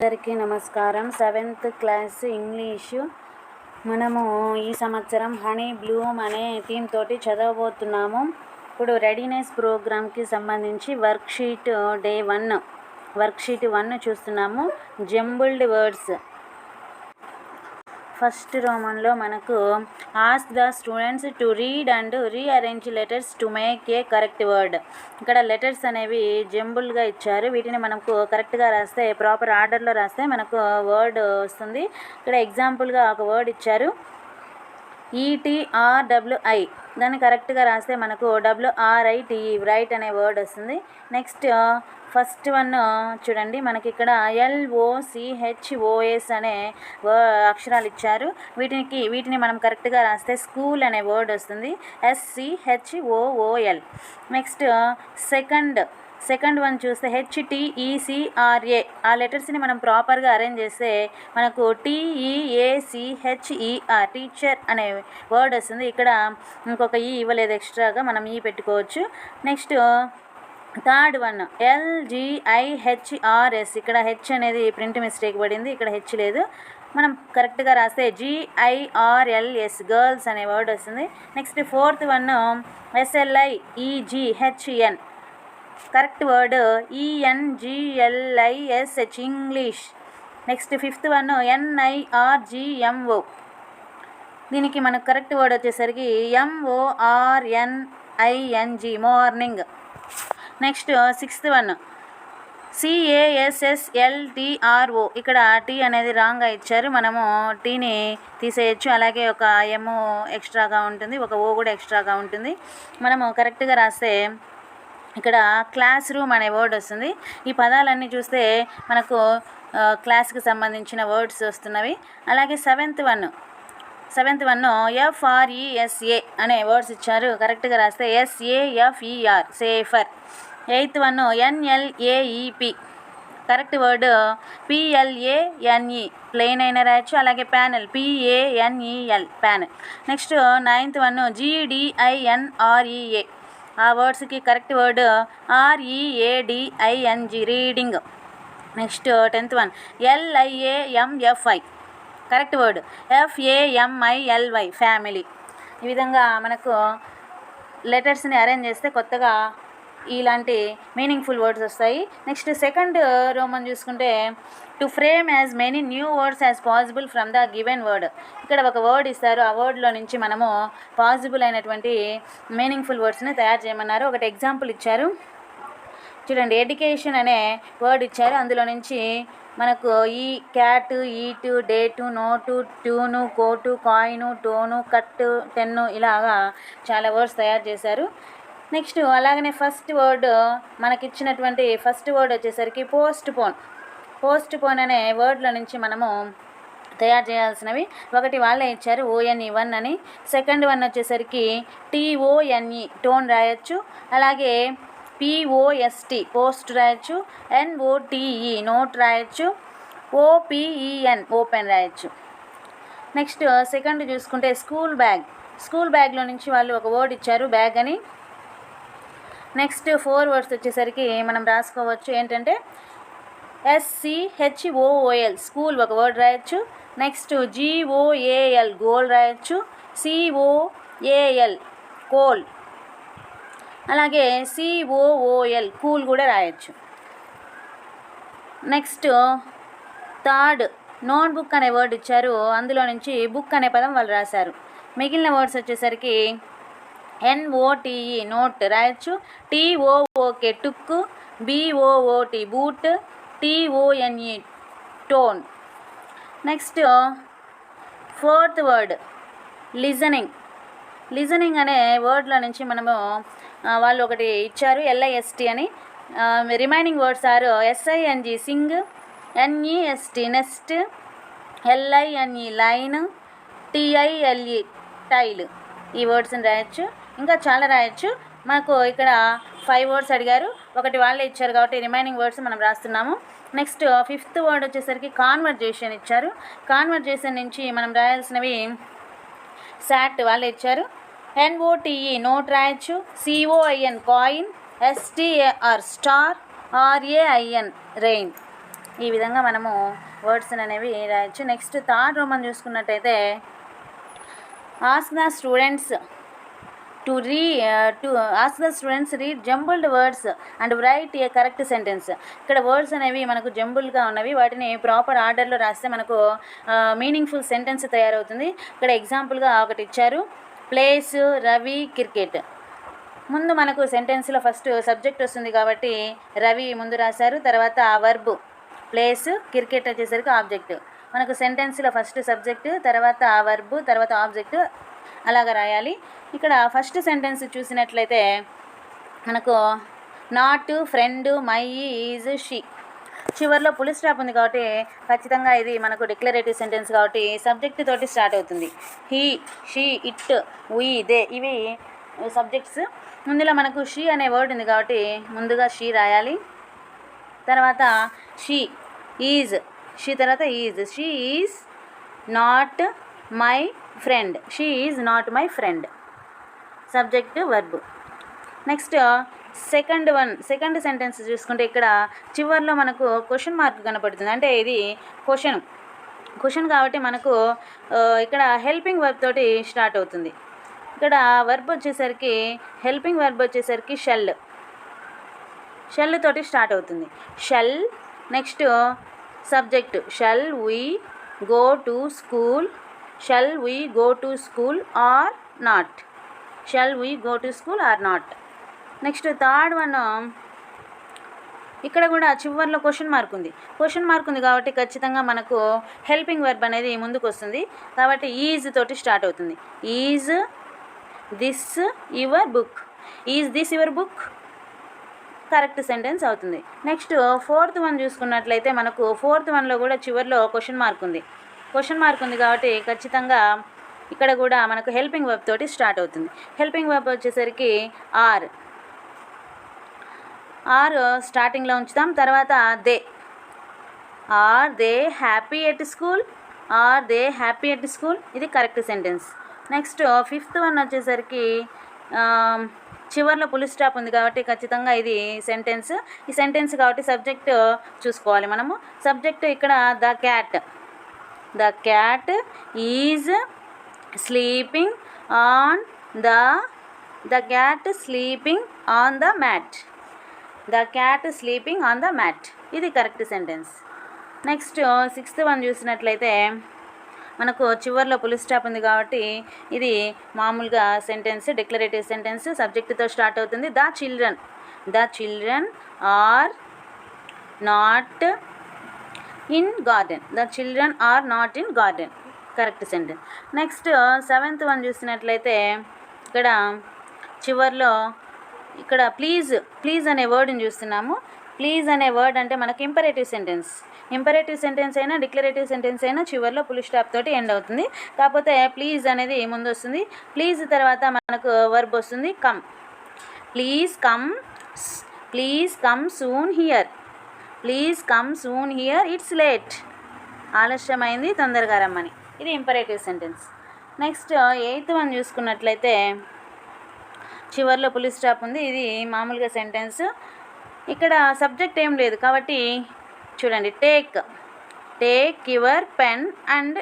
అందరికీ నమస్కారం. 7th class English మనము ఈ సంవత్సరం హనీ బ్లూమ్ అనే థీమ్ తోటి చదవబోతున్నాము. ఇప్పుడు రెడీనెస్ ప్రోగ్రామ్కి సంబంధించి వర్క్షీట్ డే 1 వర్క్షీట్ 1 చూస్తున్నాము. Jumbled words. ఫస్ట్ రోమన్లో మనకు ask the students to read and rearrange letters to make a correct word. ఇక్కడ లెటర్స్ అనేవి జంబుల్గా ఇచ్చారు. వీటిని మనకు కరెక్ట్గా రాస్తే, ప్రాపర్ ఆర్డర్లో రాస్తే మనకు వర్డ్ వస్తుంది. ఇక్కడ ఎగ్జాంపుల్గా ఒక వర్డ్ ఇచ్చారు, ETRWI. దాన్ని కరెక్ట్గా రాస్తే మనకు WRITE రైట్ అనే వర్డ్ వస్తుంది. నెక్స్ట్ ఫస్ట్ వన్ చూడండి, మనకి ఇక్కడ LOCHOS అనే అక్షరాలు ఇచ్చారు. వీటిని మనం కరెక్ట్గా రాస్తే స్కూల్ అనే వర్డ్ వస్తుంది, SCHOOL. నెక్స్ట్ సెకండ్ వన్ చూస్తే HTECRA. ఆ లెటర్స్ని మనం ప్రాపర్గా అరేంజ్ చేస్తే మనకు TEACHER టీచర్ అనే వర్డ్ వస్తుంది. ఇక్కడ ఇంకొక ఈ ఇవ్వలేదు, ఎక్స్ట్రాగా మనం ఈ పెట్టుకోవచ్చు. Next third one LGIHRS. ఇక్కడ హెచ్ అనేది ప్రింట్ మిస్టేక్ పడింది, ఇక్కడ హెచ్ లేదు. మనం కరెక్ట్గా రాస్తే GIRLS గర్ల్స్ అనే వర్డ్ వస్తుంది. Next fourth one SLIEGHN correct word ENGLISH English. Next fifth one NIRGMO. దీనికి మనకు కరెక్ట్ వర్డ్ వచ్చేసరికి MORNING morning. Next sixth one CASSLTRO. ఇక్కడ టీ అనేది రాంగ్గా ఇచ్చారు, మనము టీని తీసేయచ్చు. అలాగే ఒక M ఎక్స్ట్రాగా ఉంటుంది, ఒక O కూడా ఎక్స్ట్రాగా ఉంటుంది. మనము కరెక్ట్గా రాస్తే ఇక్కడ క్లాస్ రూమ్ అనే వర్డ్ వస్తుంది. ఈ పదాలన్నీ చూస్తే మనకు క్లాస్కి సంబంధించిన వర్డ్స్ వస్తున్నవి. అలాగే సెవెంత్ వన్ FRESA అనే వర్డ్స్ ఇచ్చారు, కరెక్ట్గా రాస్తే SAFER safer. Eighth one NLAEP correct word PLANE plane అయినా రాయొచ్చు. అలాగే panel PANEL panel. Next ninth one GDINREA. ఆ వర్డ్స్కి correct word READING reading. Next tenth one LIAMFI correct word FAMILY family. ఈ విధంగా మనకు లెటర్స్ని అరేంజ్ చేస్తే కొత్తగా ఇలాంటి మీనింగ్ఫుల్ వర్డ్స్ వస్తాయి. నెక్స్ట్ సెకండ్ రోమన్ చూసుకుంటే to frame as many new words as possible from the given word. ఇక్కడ ఒక వర్డ్ ఇస్తారు, ఆ వర్డ్లో నుంచి మనము పాసిబుల్ అయినటువంటి మీనింగ్ఫుల్ వర్డ్స్ని తయారు చేయమన్నారు. ఒకటి ఎగ్జాంపుల్ ఇచ్చారు చూడండి, ఎడ్యుకేషన్ అనే వర్డ్ ఇచ్చారు. అందులో నుంచి మనకు ఈ cat, eat, date, note, tune, coat, coin, tone, కట్టు, టెన్ను ఇలాగా చాలా వర్డ్స్ తయారు చేశారు. నెక్స్ట్ అలాగనే ఫస్ట్ వర్డ్ మనకిచ్చినటువంటి ఫస్ట్ వర్డ్ వచ్చేసరికి పోస్ట్ పోన్ అనే వర్డ్ల నుంచి మనము తయారు చేయాల్సినవి ఒకటి వాళ్ళే ఇచ్చారు, ONE అని. సెకండ్ వన్ వచ్చేసరికి TONE టోన్ రాయొచ్చు. అలాగే POST పోస్ట్ రాయొచ్చు. NOTE నోట్ రాయొచ్చు. OPEN ఓపెన్ రాయొచ్చు. నెక్స్ట్ సెకండ్ చూసుకుంటే స్కూల్ బ్యాగ్లో నుంచి వాళ్ళు ఒక వర్డ్ ఇచ్చారు, బ్యాగ్ అని. నెక్స్ట్ 4 వర్డ్స్ వచ్చేసరికి మనం రాసుకోవచ్చు ఏంటంటే SCHOOL స్కూల్ ఒక వర్డ్ రాయొచ్చు. నెక్స్ట్ GOAL గోల్ రాయొచ్చు. COAL coal. అలాగే COOL కూల్ కూడా రాయొచ్చు. నెక్స్ట్ థర్డ్ నోట్బుక్ అనే వర్డ్ ఇచ్చారు, అందులో నుంచి బుక్ అనే పదం వాళ్ళు రాశారు. మిగిలిన వర్డ్స్ వచ్చేసరికి NOTE నోట్ రాయొచ్చు. TOOK took, BOOT boot, TONE tone. Next fourth word listening అనే వర్డ్లో నుంచి మనము వాళ్ళు ఒకటి ఇచ్చారు, LIST అని. Remaining words are SING sing, NEST nest, LINE line, TILE tile. ఈ వర్డ్స్ని రాయొచ్చు, ఇంకా చాలా రాయొచ్చు. మనకు ఇక్కడ 5 వర్డ్స్ అడిగారు, ఒకటి వాళ్ళే ఇచ్చారు కాబట్టి రిమైనింగ్ వర్డ్స్ మనం రాస్తున్నాము. నెక్స్ట్ ఫిఫ్త్ వర్డ్ వచ్చేసరికి కాన్వర్జేషన్ ఇచ్చారు. కాన్వర్జేషన్ నుంచి మనం రాయాల్సినవి సాట్ వాళ్ళే ఇచ్చారు. NOTE నోట్ రాయొచ్చు. COIN coin, STAR star, RAIN rain. ఈ విధంగా మనము వర్డ్స్ అనేవి రాయొచ్చు. నెక్స్ట్ థర్డ్ రోమన్ చూసుకున్నట్టయితే ask the students ask the students read jumbled words and right A correct sentence. ఇక్కడ వర్డ్స్ అనేవి మనకు జంబుల్గా ఉన్నవి, వాటిని ప్రాపర్ ఆర్డర్లో రాస్తే మనకు మీనింగ్ఫుల్ సెంటెన్స్ తయారవుతుంది. ఇక్కడ ఎగ్జాంపుల్గా ఒకటి ఇచ్చారు, ప్లేస్, రవి, క్రికెట్. ముందు మనకు సెంటెన్స్లో ఫస్ట్ సబ్జెక్ట్ వస్తుంది కాబట్టి రవి ముందు రాశారు, తర్వాత వర్బ్ ప్లేస్, క్రికెట్ వచ్చేసరికి ఆబ్జెక్ట్. మనకు సెంటెన్స్లో ఫస్ట్ సబ్జెక్ట్, తర్వాత వర్బ్, తర్వాత ఆబ్జెక్ట్, అలాగ రాయాలి. ఇక్కడ ఫస్ట్ సెంటెన్స్ చూసినట్లయితే మనకు not, friend, my, is, she. చివరిలో పుల్ స్టాప్ ఉంది కాబట్టి ఖచ్చితంగా ఇది మనకు డిక్లరేటివ్ సెంటెన్స్ కాబట్టి సబ్జెక్ట్ తోటి స్టార్ట్ అవుతుంది. He, she, it, we, they ఇవి సబ్జెక్ట్స్. ముందులో మనకు షీ అనే వర్డ్ ఉంది కాబట్టి ముందుగా షీ రాయాలి. తర్వాత షీ ఈజ్, షీ తర్వాత is. She is not my friend, she is not my friend. Subject verb. Next second sentence చూసుకుంటే ఇక్కడ చివరిలో మనకు క్వశ్చన్ మార్క్ కనపడుతుంది. అంటే ఇది క్వశ్చన్ కాబట్టి మనకు ఇక్కడ హెల్పింగ్ వర్బ్ తోటి స్టార్ట్ అవుతుంది. ఇక్కడ వర్బ్ వచ్చేసరికి హెల్పింగ్ వర్బ్ వచ్చేసరికి షెల్ తోటి స్టార్ట్ అవుతుంది. Shall. Next subject shall we go to school, shall we go to school or not, shall we go to school or not. Next third one, ఇక్కడ కూడా చివరిలో question mark ఉంది కాబట్టి ఖచ్చితంగా మనకు హెల్పింగ్ వర్బ్ అనేది ముందుకు వస్తుంది కాబట్టి ఈజ్ తోటి స్టార్ట్ అవుతుంది. Is this your book, is this your book correct sentence అవుతుంది. నెక్స్ట్ ఫోర్త్ వన్ చూసుకున్నట్లయితే మనకు ఫోర్త్ వన్లో కూడా చివరిలో క్వశ్చన్ మార్క్ ఉంది కాబట్టి ఖచ్చితంగా ఇక్కడ కూడా మనకు హెల్పింగ్ వర్బ్ తోటి స్టార్ట్ అవుతుంది. హెల్పింగ్ వర్బ్ వచ్చేసరికి ఆర్ స్టార్టింగ్లో ఉంచుతాం. తర్వాత they, are they happy at school, ఇది correct sentence. Next fifth one వచ్చేసరికి చివరిలో పుల్ స్టాప్ ఉంది కాబట్టి ఖచ్చితంగా ఇది సెంటెన్స్. ఈ సెంటెన్స్ కాబట్టి సబ్జెక్ట్ చూసుకోవాలి మనము. సబ్జెక్ట్ ఇక్కడ the cat is sleeping on the cat sleeping on the mat, ఇది correct sentence. Next sixth one చూసినట్లయితే మనకు చివరిలో పుల్ స్టాప్ ఉంది కాబట్టి ఇది మామూలుగా సెంటెన్స్, డిక్లరేటివ్ సెంటెన్స్, సబ్జెక్టుతో స్టార్ట్ అవుతుంది. The children are not in garden, correct sentence. Next seventh one చూసినట్లయితే ఇక్కడ చివరిలో ఇక్కడ ప్లీజ్ అనే వర్డ్ని చూస్తున్నాము. ప్లీజ్ అనే వర్డ్ అంటే మనకు ఇంపరేటివ్ సెంటెన్స్ అయినా డిక్లరేటివ్ సెంటెన్స్ అయినా చివరిలో పుల్ స్టాప్ తోటి ఎండ్ అవుతుంది. కాకపోతే ప్లీజ్ అనేది ముందు వస్తుంది. ప్లీజ్ తర్వాత మనకు వర్బ్ వస్తుంది come. Please come soon here, it's late, ఆలస్యమైంది తొందరగా రమ్మని, ఇది imperative sentence. Next eighth one చూసుకున్నట్లయితే చివరిలో పుల్ స్టాప్ ఉంది, ఇది మామూలుగా సెంటెన్స్. ఇక్కడ సబ్జెక్ట్ ఏం లేదు కాబట్టి చూడండి, take your pen and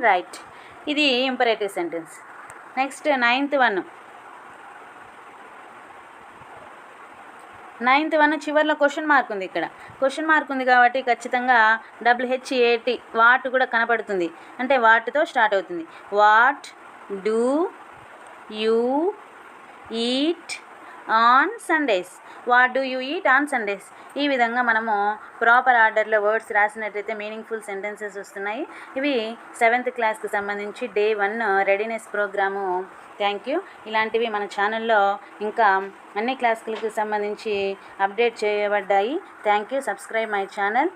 write, ఇది imperative sentence. Next ninth one చివరిలో క్వశ్చన్ మార్క్ ఉంది. ఇక్కడ క్వశ్చన్ మార్క్ ఉంది కాబట్టి ఖచ్చితంగా WHAT వాట్ కూడా కనపడుతుంది, అంటే వాటితో స్టార్ట్ అవుతుంది. What do you eat on Sundays, ఈ విధంగా మనము ప్రాపర్ ఆర్డర్లో వర్డ్స్ రాసినట్లయితే మీనింగ్ఫుల్ సెంటెన్సెస్ వస్తున్నాయి. ఇవి 7th క్లాస్కి సంబంధించి Day 1 readiness programme. Thank you. ఇలాంటివి మన ఛానల్లో ఇంకా అన్ని క్లాసులకు సంబంధించి అప్డేట్ చేయబడ్డాయి. Thank you. Subscribe my channel.